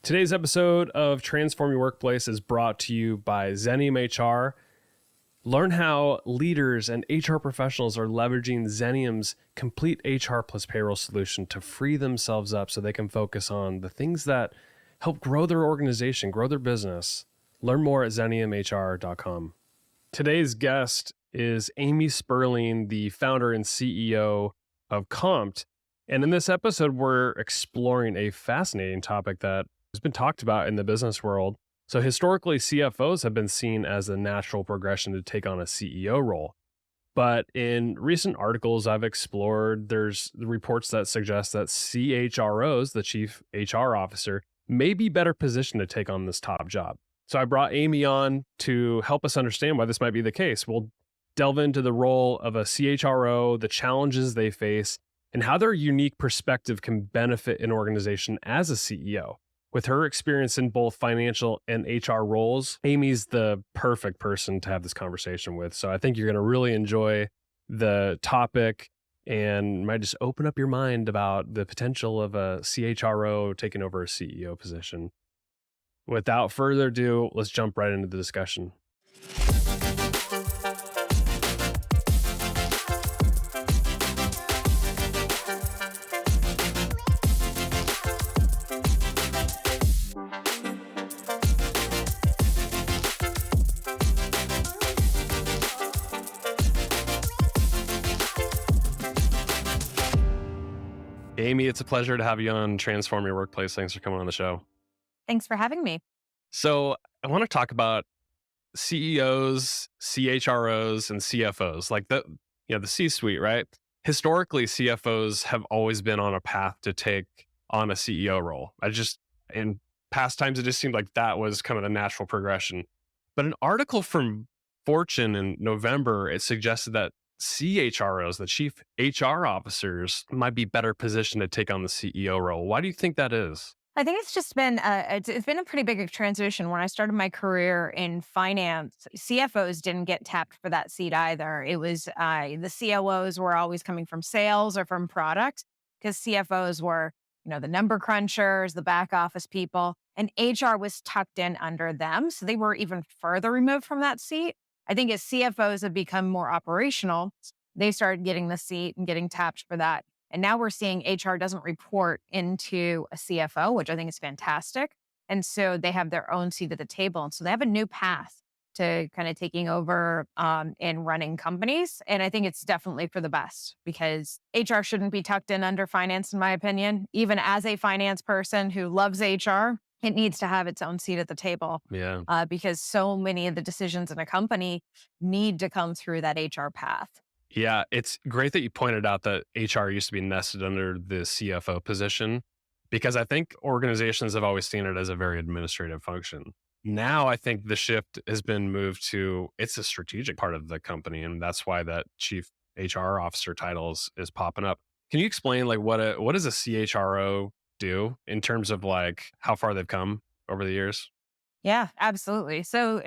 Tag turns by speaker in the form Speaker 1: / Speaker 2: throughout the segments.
Speaker 1: Today's episode of Transform Your Workplace is brought to you by Xenium HR. Learn how leaders and HR professionals are leveraging Xenium's complete HR plus payroll solution to free themselves up so they can focus on the things that help grow their organization, grow their business. Learn more at xeniumhr.com. Today's guest is Amy Spurling, the founder and CEO of Compt. And in this episode, we're exploring a fascinating topic that has been talked about in the business world. So historically, CFOs have been seen as a natural progression to take on a CEO role. But in recent articles I've explored, there's reports that suggest that CHROs, the chief HR officer, may be better positioned to take on this top job. So I brought Amy on to help us understand why this might be the case. We'll delve into the role of a CHRO, the challenges they face, and how their unique perspective can benefit an organization as a CEO. With her experience in both financial and HR roles, Amy's the perfect person to have this conversation with. So I think you're going to really enjoy the topic and might just open up your mind about the potential of a CHRO taking over a CEO position. Without further ado, let's jump right into the discussion. Amy, it's a pleasure to have you on Transform Your Workplace. Thanks for coming on the show.
Speaker 2: Thanks for having me.
Speaker 1: So I want to talk about CEOs, CHROs, and CFOs, like the C-suite, right? Historically, CFOs have always been on a path to take on a CEO role. In past times, it just seemed like that was kind of the natural progression. But an article from Fortune in November, it suggested that CHROs, the chief HR officers, might be better positioned to take on the CEO role. Why do you think that is?
Speaker 2: I think it's just been it's been a pretty big transition. When I started my career in finance, CFOs didn't get tapped for that seat either. It was the COOs were always coming from sales or from product, because CFOs were, the number crunchers, the back office people, and HR was tucked in under them. So they were even further removed from that seat. I think as CFOs have become more operational, they started getting the seat and getting tapped for that. And now we're seeing HR doesn't report into a CFO, which I think is fantastic. And so they have their own seat at the table. And so they have a new path to kind of taking over and running companies. And I think it's definitely for the best, because HR shouldn't be tucked in under finance, in my opinion. Even as a finance person who loves HR, it needs to have its own seat at the table.
Speaker 1: Yeah.
Speaker 2: Because so many of the decisions in a company need to come through that HR path.
Speaker 1: Yeah, it's great that you pointed out that HR used to be nested under the CFO position, because I think organizations have always seen it as a very administrative function. Now, I think the shift has been moved to it's a strategic part of the company, and that's why that chief HR officer title is popping up. Can you explain what does a CHRO do in terms of how far they've come over the years?
Speaker 2: Yeah, absolutely. So,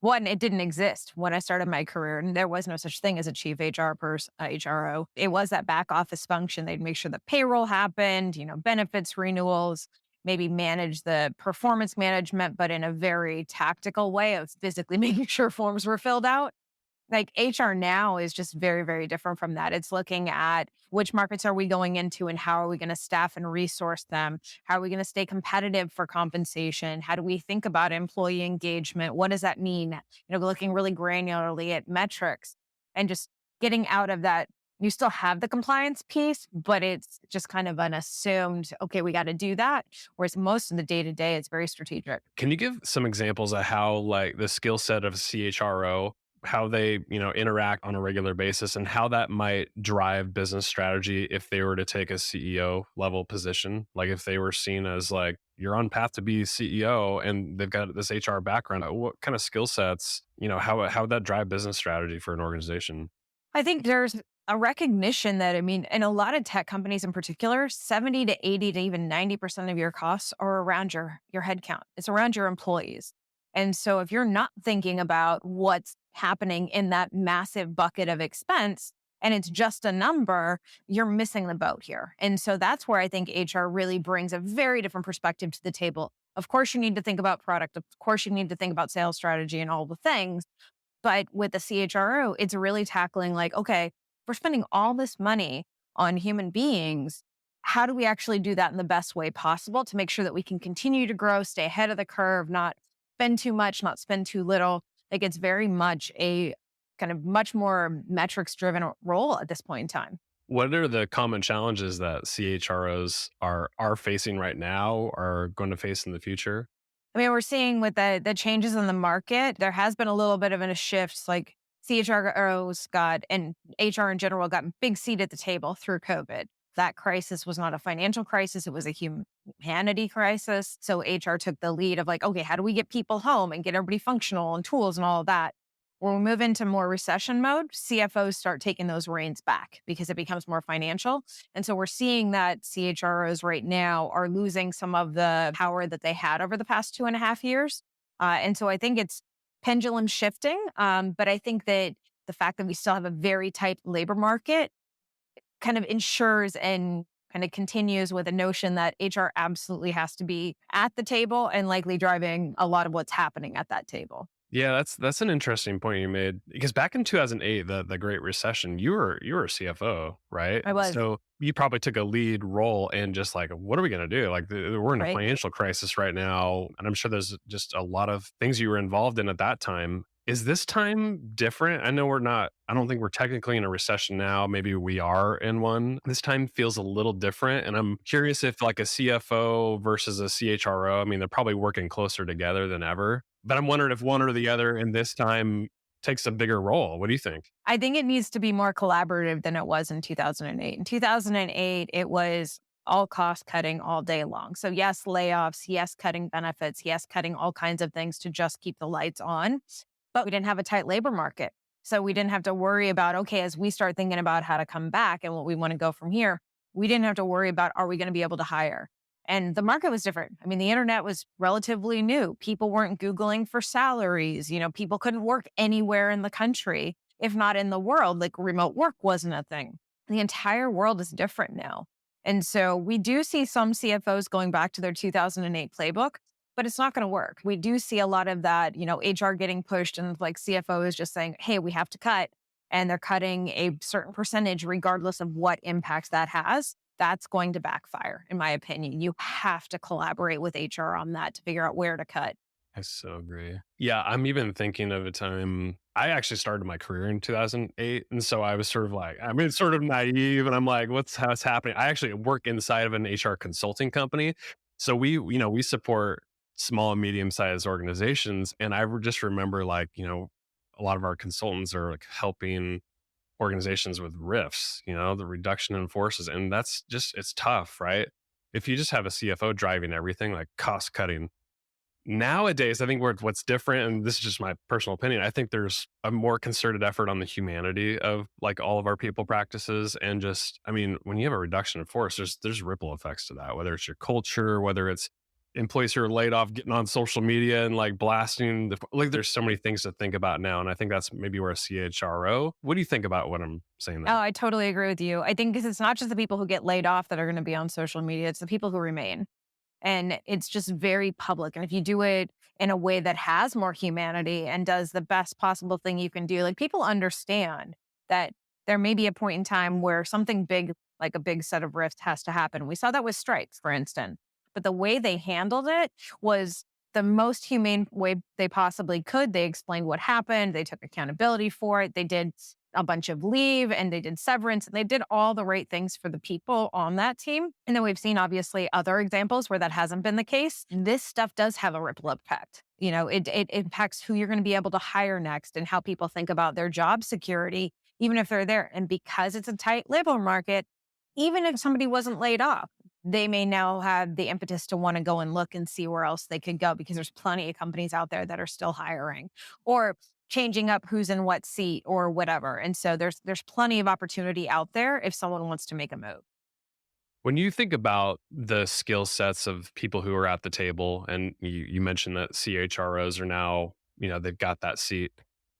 Speaker 2: one, it didn't exist when I started my career, and there was no such thing as a chief HRO. It was that back office function. They'd make sure the payroll happened, benefits renewals, maybe manage the performance management, but in a very tactical way of physically making sure forms were filled out. HR now is just very, very different from that. It's looking at which markets are we going into and how are we going to staff and resource them? How are we going to stay competitive for compensation? How do we think about employee engagement? What does that mean? Looking really granularly at metrics and just getting out of that. You still have the compliance piece, but it's just kind of an assumed, okay, we got to do that. Whereas most of the day-to-day is very strategic.
Speaker 1: Can you give some examples of how the skill set of a CHRO, how they, interact on a regular basis, and how that might drive business strategy if they were to take a CEO level position? If they were seen as you're on path to be CEO and they've got this HR background, what kind of skill sets, how would that drive business strategy for an organization?
Speaker 2: I think there's a recognition that, in a lot of tech companies in particular, 70 to 80 to even 90% of your costs are around your headcount. It's around your employees. And so if you're not thinking about what's happening in that massive bucket of expense, and it's just a number, you're missing the boat here. And so that's where I think HR really brings a very different perspective to the table Of course, you need to think about product. Of course, you need to think about sales strategy and all the things. But with the CHRO, it's really tackling like, okay, we're spending all this money on human beings. How do we actually do that in the best way possible to make sure that we can continue to grow, stay ahead of the curve, not spend too much, not spend too little? Like it's very much a kind of much more metrics driven role at this point in time.
Speaker 1: What are the common challenges that CHROs are facing right now, are going to face in the future?
Speaker 2: I mean, we're seeing with the changes in the market, there has been a little bit of a shift. Like CHROs got and HR in general got a big seat at the table through COVID. That crisis was not a financial crisis; it was a humanity crisis. So HR took the lead of like, okay, how do we get people home and get everybody functional and tools and all of that? When we move into more recession mode, CFOs start taking those reins back because it becomes more financial. And so we're seeing that CHROs right now are losing some of the power that they had over the past 2.5 years. And so I think it's pendulum shifting. But I think that the fact that we still have a very tight labor market kind of ensures and kind of continues with a notion that HR absolutely has to be at the table and likely driving a lot of what's happening at that table.
Speaker 1: Yeah, that's an interesting point you made, because back in 2008, the Great Recession, you were a CFO, right?
Speaker 2: I was,
Speaker 1: So you probably took a lead role in just like, what are we going to do? Like we're in a
Speaker 2: right?
Speaker 1: financial crisis right now, and I'm sure there's just a lot of things you were involved in at that time. Is this time different? I know we're not. I don't think we're technically in a recession now. Maybe we are in one. This time feels a little different, and I'm curious if like a CFO versus a CHRO. I mean, they're probably working closer together than ever, but I'm wondering if one or the other in this time takes a bigger role. What do you think?
Speaker 2: I think it needs to be more collaborative than it was in 2008. In 2008, it was all cost cutting all day long. So, yes, layoffs, yes, cutting benefits, yes, cutting all kinds of things to just keep the lights on. But we didn't have a tight labor market. So, we didn't have to worry about, okay, as we start thinking about how to come back and what we want to go from here, we didn't have to worry about, are we going to be able to hire? And the market was different. I mean, the internet was relatively new. People weren't Googling for salaries. People couldn't work anywhere in the country, if not in the world. Like remote work wasn't a thing. The entire world is different now. And so we do see some CFOs going back to their 2008 playbook, but it's not going to work. We do see a lot of that, HR getting pushed and like CFO is just saying, hey, we have to cut. And they're cutting a certain percentage regardless of what impacts that has. That's going to backfire, in my opinion. You have to collaborate with HR on that to figure out where to cut.
Speaker 1: I so agree. Yeah, I'm even thinking of a time I actually started my career in 2008. And so I was sort of like, I mean, sort of naive. And I'm like, what's happening? I actually work inside of an HR consulting company. So we support small and medium sized organizations. And just remember like, a lot of our consultants are like helping organizations with RIFs, the reduction in forces. And that's just, it's tough, right? If you just have a CFO driving everything, like cost cutting. Nowadays, I think what's different, and this is just my personal opinion, I think there's a more concerted effort on the humanity of like all of our people practices. And just, I mean, when you have a reduction in force, there's ripple effects to that, whether it's your culture, whether it's employees who are laid off getting on social media and like blasting like there's so many things to think about now. And I think that's maybe where a CHRO. What do you think about what I'm saying
Speaker 2: Oh,
Speaker 1: there?
Speaker 2: I totally agree with you. I think because it's not just the people who get laid off that are going to be on social media, it's the people who remain. And it's just very public. And if you do it in a way that has more humanity and does the best possible thing you can do, like people understand that there may be a point in time where something big, like a big set of rifts, has to happen. We saw that with strikes, for instance. But the way they handled it was the most humane way they possibly could. They explained what happened, they took accountability for it, they did a bunch of leave and they did severance and they did all the right things for the people on that team. And then we've seen obviously other examples where that hasn't been the case. This stuff does have a ripple effect. It impacts who you're going to be able to hire next and how people think about their job security, even if they're there. And because it's a tight labor market, even if somebody wasn't laid off, they may now have the impetus to want to go and look and see where else they could go because there's plenty of companies out there that are still hiring or changing up who's in what seat or whatever. And so there's plenty of opportunity out there if someone wants to make a move.
Speaker 1: When you think about the skill sets of people who are at the table, and you mentioned that CHROs are now, they've got that seat.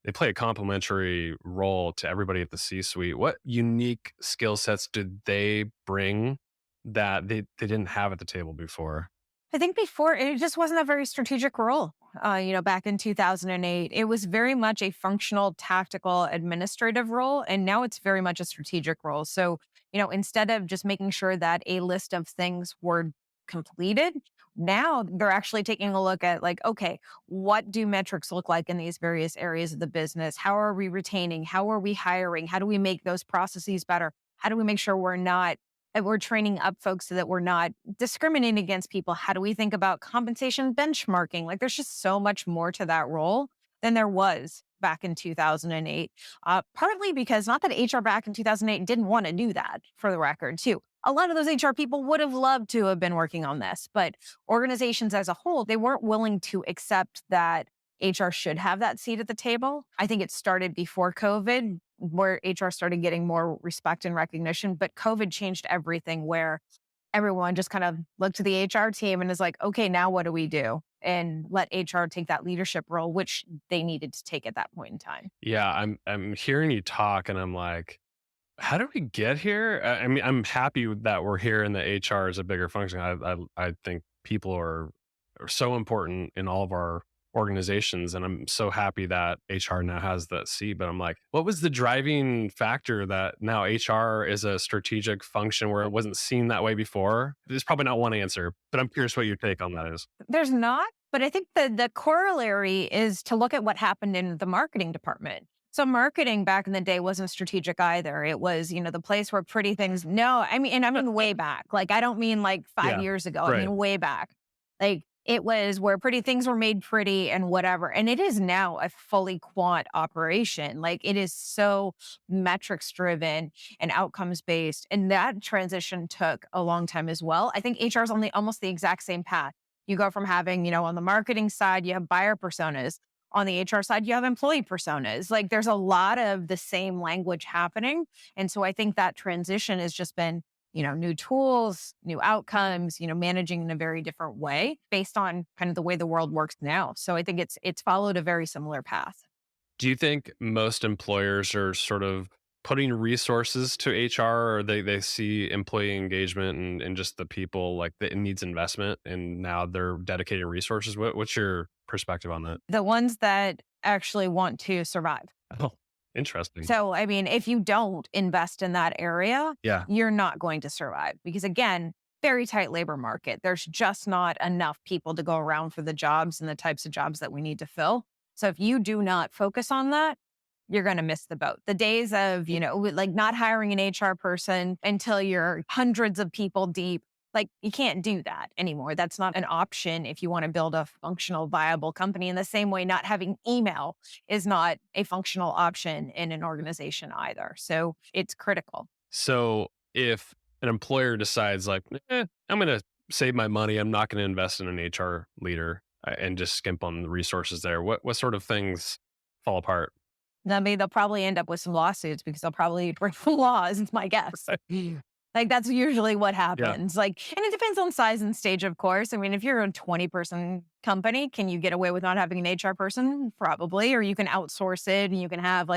Speaker 1: They play a complementary role to everybody at the C suite. What unique skill sets did they bring that they didn't have at the table before?
Speaker 2: I think before it just wasn't a very strategic role. Back in 2008, it was very much a functional, tactical, administrative role. And now it's very much a strategic role. So, instead of just making sure that a list of things were completed, now they're actually taking a look at like, okay, what do metrics look like in these various areas of the business? How are we retaining? How are we hiring? How do we make those processes better? How do we make sure we're training up folks so that we're not discriminating against people? How do we think about compensation benchmarking? Like there's just so much more to that role than there was back in 2008. Partly because not that HR back in 2008 didn't want to do that, for the record, too. A lot of those HR people would have loved to have been working on this, but organizations as a whole, they weren't willing to accept that HR should have that seat at the table. I think it started before COVID, where HR started getting more respect and recognition, but COVID changed everything where everyone just kind of looked to the HR team and is like, okay, now what do we do? And let HR take that leadership role, which they needed to take at that point in time.
Speaker 1: Yeah, I'm hearing you talk, and I'm like, how did we get here? I mean, I'm happy that we're here and the HR is a bigger function. I think people are so important in all of our organizations, and I'm so happy that HR now has that seat. But I'm like, what was the driving factor that now HR is a strategic function where it wasn't seen that way before? There's probably not one answer, but I'm curious what your take on that is.
Speaker 2: There's not, but I think the corollary is to look at what happened in the marketing department. So marketing back in the day wasn't strategic either. It was, the place where pretty things, no, I mean way back. Like I don't mean like 5 years ago. I
Speaker 1: Right.
Speaker 2: mean way back. Like it was where pretty things were made pretty and whatever. And it is now a fully quant operation. Like it is so metrics driven and outcomes based. And that transition took a long time as well. I think HR is only almost the exact same path. You go from having, on the marketing side, you have buyer personas. On the HR side, you have employee personas. Like there's a lot of the same language happening. And so I think that transition has just been, new tools, new outcomes, managing in a very different way based on kind of the way the world works now. So I think it's followed a very similar path.
Speaker 1: Do you think most employers are sort of putting resources to HR, or they see employee engagement and just the people like that it needs investment and now they're dedicating resources? What's your perspective on that?
Speaker 2: The ones that actually want to survive.
Speaker 1: Oh, interesting.
Speaker 2: So, I mean, if you don't invest in that area,
Speaker 1: Yeah.
Speaker 2: you're not going to survive because, again, very tight labor market. There's just not enough people to go around for the jobs and the types of jobs that we need to fill. So, if you do not focus on that, you're going to miss the boat. The days of, like not hiring an HR person until you're hundreds of people deep, like you can't do that anymore. That's not an option if you want to build a functional, viable company. In the same way, not having email is not a functional option in an organization either. So it's critical.
Speaker 1: So if an employer decides like, I'm going to save my money, I'm not going to invest in an HR leader and just skimp on the resources there, what sort of things fall apart?
Speaker 2: I mean, they'll probably end up with some lawsuits because they'll probably break the laws, is my guess. Like that's usually what
Speaker 1: Yeah.
Speaker 2: happens. Like, and it depends on size and stage, of course. I mean, if you're a 20-person company, can you get away with not having an HR person? Probably. Or you can outsource it and you can have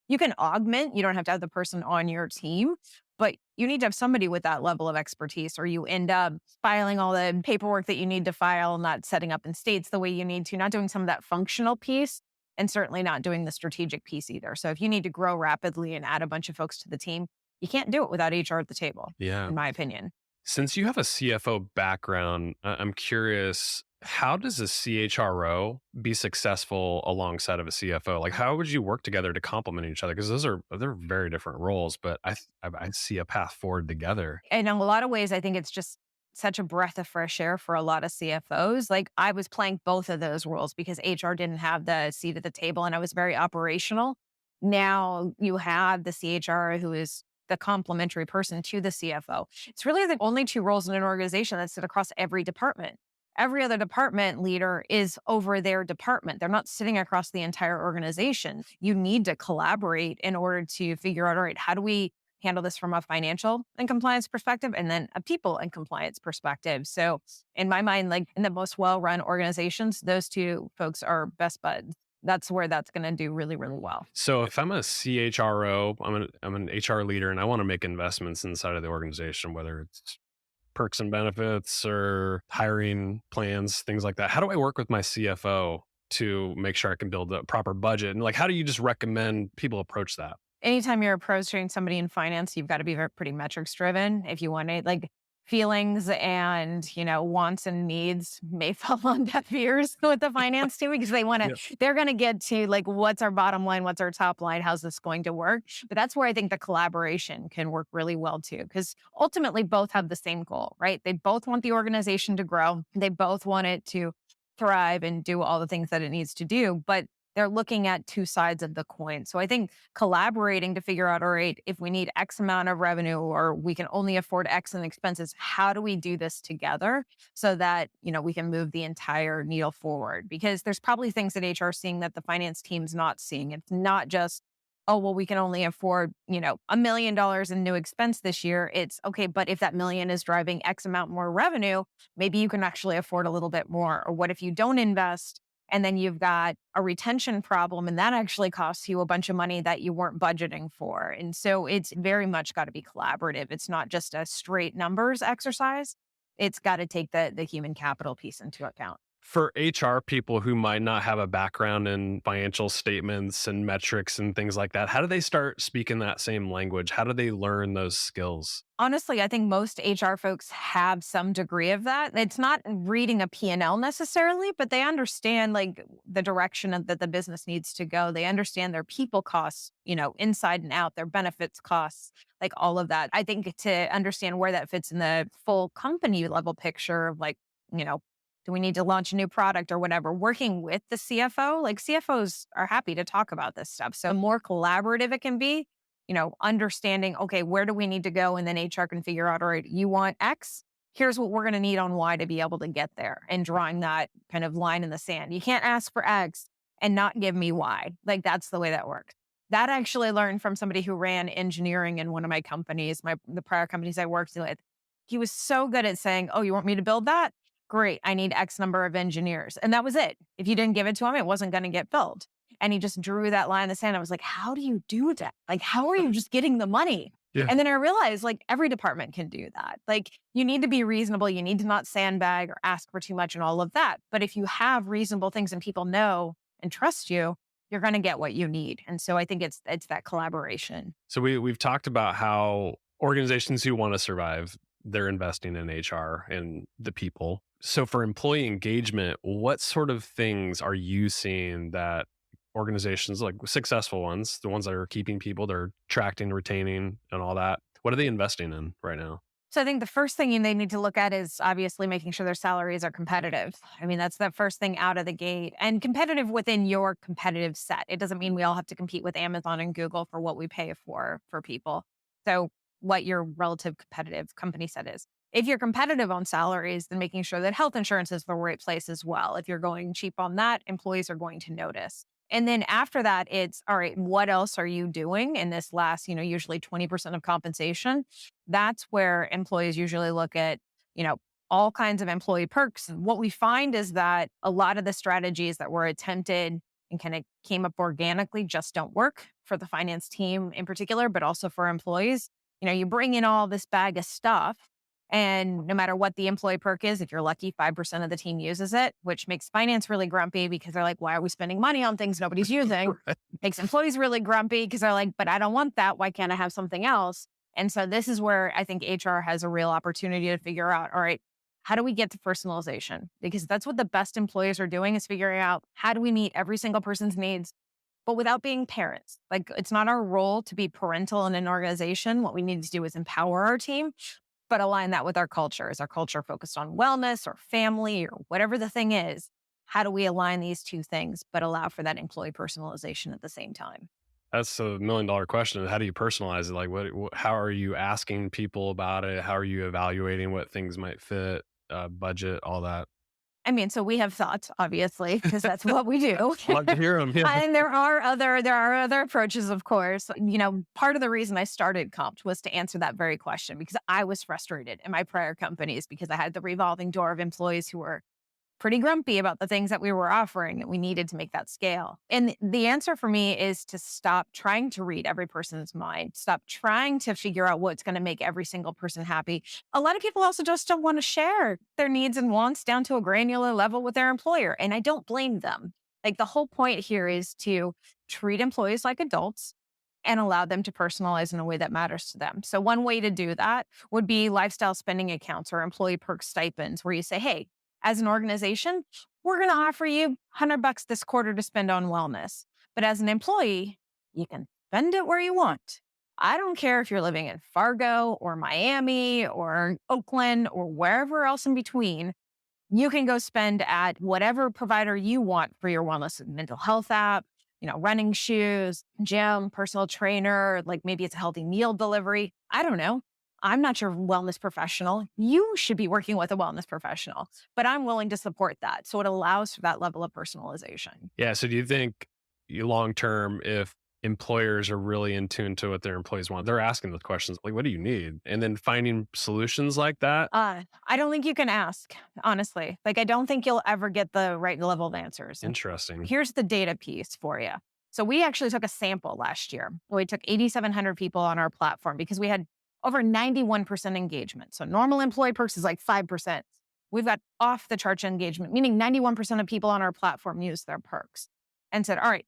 Speaker 2: you can augment. You don't have to have the person on your team, but you need to have somebody with that level of expertise, or you end up filing all the paperwork that you need to file, not setting up in states the way you need to, not doing some of that functional piece, and certainly not doing the strategic piece either. So if you need to grow rapidly and add a bunch of folks to the team, you can't do it without HR at the table,
Speaker 1: Yeah.
Speaker 2: in my opinion.
Speaker 1: Since you have a CFO background, I'm curious, how does a CHRO be successful alongside of a CFO? Like, how would you work together to complement each other? Because they're very different roles, but I see a path forward together.
Speaker 2: And in a lot of ways, I think it's just such a breath of fresh air for a lot of CFOs. Like I was playing both of those roles because HR didn't have the seat at the table and I was very operational. Now you have the CHRO who is the complementary person to the CFO. It's really the only two roles in an organization that sit across every department. Every other department leader is over their department. They're not sitting across the entire organization. You need to collaborate in order to figure out, all right, how do we handle this from a financial and compliance perspective and then a people and compliance perspective? So in my mind, like in the most well-run organizations, those two folks are best buds. That's where that's going to do really, really well.
Speaker 1: So if I'm a CHRO, I'm an HR leader, and I want to make investments inside of the organization, whether it's perks and benefits or hiring plans, things like that. How do I work with my CFO to make sure I can build a proper budget? And like, how do you just recommend people approach that?
Speaker 2: Anytime you're approaching somebody in finance, you've got to be pretty metrics driven. If you want to, like, feelings and, wants and needs may fall on deaf ears with the finance team because
Speaker 1: Yeah.
Speaker 2: they're going to get to like, what's our bottom line? What's our top line? How's this going to work? But that's where I think the collaboration can work really well too, because ultimately both have the same goal, right? They both want the organization to grow. They both want it to thrive and do all the things that it needs to do. But they're looking at two sides of the coin. So I think collaborating to figure out, all right, if we need X amount of revenue or we can only afford X in expenses, how do we do this together so that, we can move the entire needle forward? Because there's probably things that HR is seeing that the finance team's not seeing. It's not just, oh, well, we can only afford, $1 million in new expense this year. It's okay, but if that million is driving X amount more revenue, maybe you can actually afford a little bit more. Or what if you don't invest? And then you've got a retention problem, and that actually costs you a bunch of money that you weren't budgeting for. And so it's very much got to be collaborative. It's not just a straight numbers exercise. It's got to take the human capital piece into account.
Speaker 1: For HR people who might not have a background in financial statements and metrics and things like that, how do they start speaking that same language? How do they learn those skills?
Speaker 2: Honestly, I think most HR folks have some degree of that. It's not reading a P&L necessarily, but they understand like the direction that the business needs to go. They understand their people costs, inside and out, their benefits costs, like all of that. I think to understand where that fits in the full company level picture of like, do we need to launch a new product or whatever, working with the CFO, like CFOs are happy to talk about this stuff. So the more collaborative it can be, understanding, okay, where do we need to go? And then HR can figure out, all right, you want X? Here's what we're going to need on Y to be able to get there, and drawing that kind of line in the sand. You can't ask for X and not give me Y. Like that's the way that works. That I actually learned from somebody who ran engineering in one of my companies, the prior companies I worked with. He was so good at saying, oh, you want me to build that? Great. I need X number of engineers. And that was it. If you didn't give it to him, it wasn't going to get built. And he just drew that line in the sand. I was like, how do you do that? Like, how are you just getting the money?
Speaker 1: Yeah.
Speaker 2: And then I realized like every department can do that. Like you need to be reasonable. You need to not sandbag or ask for too much and all of that. But if you have reasonable things and people know and trust you, you're going to get what you need. And so I think it's that collaboration.
Speaker 1: So we've talked about how organizations who want to survive, they're investing in HR and the people. So for employee engagement, what sort of things are you seeing that organizations, like successful ones, the ones that are keeping people, they're attracting, retaining, and all that, what are they investing in right now?
Speaker 2: So I think the first thing they need to look at is obviously making sure their salaries are competitive. I mean, that's the first thing out of the gate, and competitive within your competitive set. It doesn't mean we all have to compete with Amazon and Google for what we pay for people. So what your relative competitive company set is. If you're competitive on salaries, then making sure that health insurance is the right place as well. If you're going cheap on that, employees are going to notice. And then after that, it's all right, what else are you doing in this last, usually 20% of compensation? That's where employees usually look at, all kinds of employee perks. And what we find is that a lot of the strategies that were attempted and kind of came up organically just don't work for the finance team in particular, but also for employees. You bring in all this bag of stuff, and no matter what the employee perk is, if you're lucky, 5% of the team uses it, which makes finance really grumpy because they're like, why are we spending money on things nobody's using?
Speaker 1: Right.
Speaker 2: Makes employees really grumpy because they're like, but I don't want that. Why can't I have something else? And so this is where I think HR has a real opportunity to figure out, all right, how do we get to personalization? Because that's what the best employers are doing, is figuring out how do we meet every single person's needs, but without being parents. Like it's not our role to be parental in an organization. What we need to do is empower our team, but align that with our culture. Is our culture focused on wellness or family or whatever the thing is? How do we align these two things, but allow for that employee personalization at the same time?
Speaker 1: That's a $1 million question. How do you personalize it? Like, how are you asking people about it? How are you evaluating what things might fit, budget, all that?
Speaker 2: I mean, so we have thoughts, obviously, because that's what we do.
Speaker 1: Love to hear them. Yeah.
Speaker 2: And there are other approaches, of course. Part of the reason I started Compt was to answer that very question, because I was frustrated in my prior companies because I had the revolving door of employees who were pretty grumpy about the things that we were offering that we needed to make that scale. And the answer for me is to stop trying to read every person's mind, stop trying to figure out what's going to make every single person happy. A lot of people also just don't want to share their needs and wants down to a granular level with their employer. And I don't blame them. Like the whole point here is to treat employees like adults and allow them to personalize in a way that matters to them. So one way to do that would be lifestyle spending accounts or employee perk stipends, where you say, hey, as an organization, we're going to offer you $100 this quarter to spend on wellness. But as an employee, you can spend it where you want. I don't care if you're living in Fargo or Miami or Oakland or wherever else in between. You can go spend at whatever provider you want for your wellness and mental health app, running shoes, gym, personal trainer, like maybe it's a healthy meal delivery. I don't know. I'm not your wellness professional. You should be working with a wellness professional, but I'm willing to support that. So it allows for that level of personalization.
Speaker 1: Yeah. So do you think long term, if employers are really in tune to what their employees want, they're asking those questions like, what do you need? And then finding solutions like that?
Speaker 2: I don't think you can ask, honestly. Like, I don't think you'll ever get the right level of answers.
Speaker 1: Interesting.
Speaker 2: Here's the data piece for you. So we actually took a sample last year. We took 8,700 people on our platform because we had over 91% engagement. So normal employee perks is like 5%. We've got off the charts engagement, meaning 91% of people on our platform use their perks, and said, all right,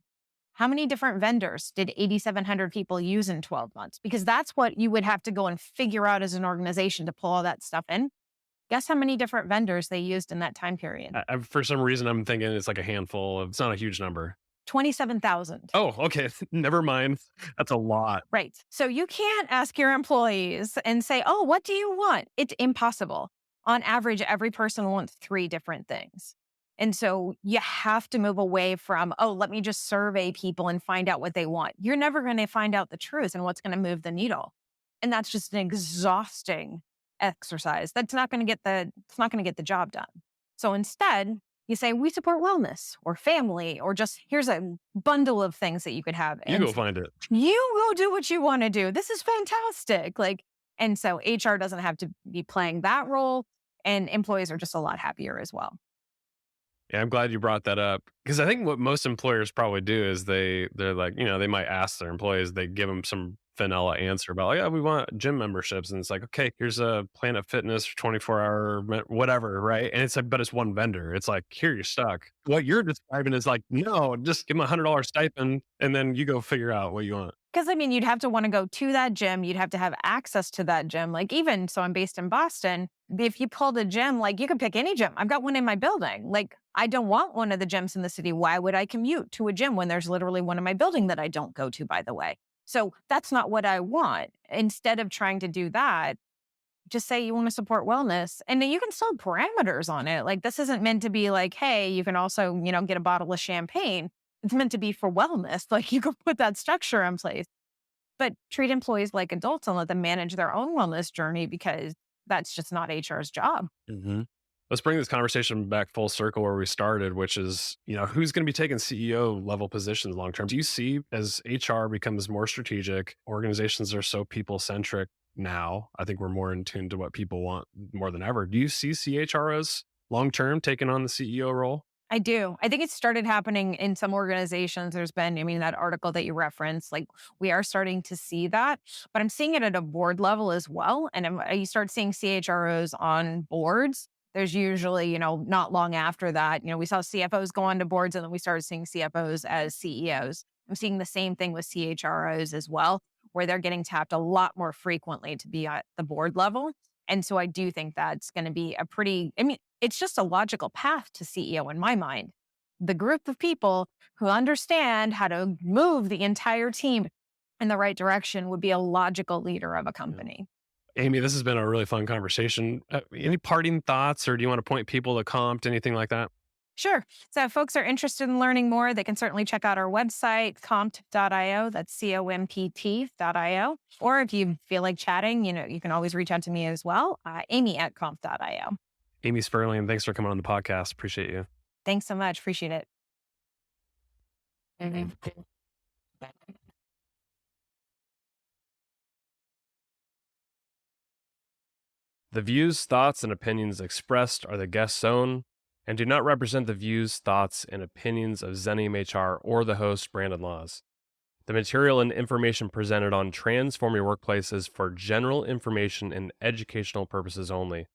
Speaker 2: how many different vendors did 8,700 people use in 12 months? Because that's what you would have to go and figure out as an organization to pull all that stuff in. Guess how many different vendors they used in that time period?
Speaker 1: For some reason, I'm thinking it's like a handful of, it's not a huge number.
Speaker 2: 27,000.
Speaker 1: Oh, okay. Never mind. That's a lot.
Speaker 2: Right. So you can't ask your employees and say, oh, what do you want? It's impossible. On average, every person wants 3 different things. And so you have to move away from, oh, let me just survey people and find out what they want. You're never going to find out the truth and what's going to move the needle. And that's just an exhausting exercise. It's not going to get the job done. So instead, you say, we support wellness or family, or just here's a bundle of things that you could have.
Speaker 1: You go find it.
Speaker 2: You go do what you want to do. This is fantastic. And so HR doesn't have to be playing that role, and employees are just a lot happier as well.
Speaker 1: Yeah, I'm glad you brought that up, because I think what most employers probably do is they're like, they might ask their employees, they give them some vanilla answer about like, yeah, we want gym memberships. And it's like, okay, here's a Planet Fitness 24-hour, whatever, right? And it's like, but it's one vendor. It's like, here, you're stuck. What you're describing is like, no, just give them $100 stipend and then you go figure out what you want.
Speaker 2: Because you'd have to want to go to that gym. You'd have to have access to that gym. Like even, so I'm based in Boston. If you pulled a gym, like you could pick any gym. I've got one in my building. Like I don't want one of the gyms in the city. Why would I commute to a gym when there's literally one in my building that I don't go to, by the way? So that's not what I want. Instead of trying to do that, just say you want to support wellness, and then you can still parameters on it. Like this isn't meant to be like, hey, you can also, get a bottle of champagne. It's meant to be for wellness. Like you could put that structure in place, but treat employees like adults and let them manage their own wellness journey, because that's just not HR's job.
Speaker 1: Mm-hmm. Let's bring this conversation back full circle where we started, which is, who's going to be taking CEO level positions long term? Do you see, as HR becomes more strategic, organizations are so people centric now, I think we're more in tune to what people want more than ever. Do you see CHROs long term taking on the CEO role?
Speaker 2: I do. I think it started happening in some organizations. There's been, that article that you referenced, like we are starting to see that, but I'm seeing it at a board level as well. And you start seeing CHROs on boards. There's usually, not long after that, we saw CFOs go onto boards, and then we started seeing CFOs as CEOs. I'm seeing the same thing with CHROs as well, where they're getting tapped a lot more frequently to be at the board level. And so I do think that's going to be it's just a logical path to CEO in my mind. The group of people who understand how to move the entire team in the right direction would be a logical leader of a company.
Speaker 1: Amy, this has been a really fun conversation. Any parting thoughts, or do you want to point people to Compt, anything like that?
Speaker 2: Sure. So if folks are interested in learning more, they can certainly check out our website, compt.io. That's COMPT.io. Or if you feel like chatting, you can always reach out to me as well, Amy@compt.io.
Speaker 1: Amy Spurling, thanks for coming on the podcast. Appreciate you.
Speaker 2: Thanks so much. Appreciate it.
Speaker 1: The views, thoughts, and opinions expressed are the guest's own and do not represent the views, thoughts, and opinions of Xenium HR or the host, Brandon Laws. The material and information presented on Transform Your Workplace is for general information and educational purposes only.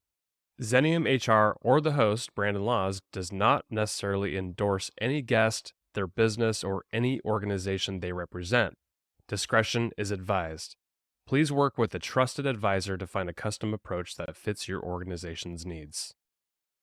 Speaker 1: Xenium HR or the host, Brandon Laws, does not necessarily endorse any guest, their business, or any organization they represent. Discretion is advised. Please work with a trusted advisor to find a custom approach that fits your organization's needs.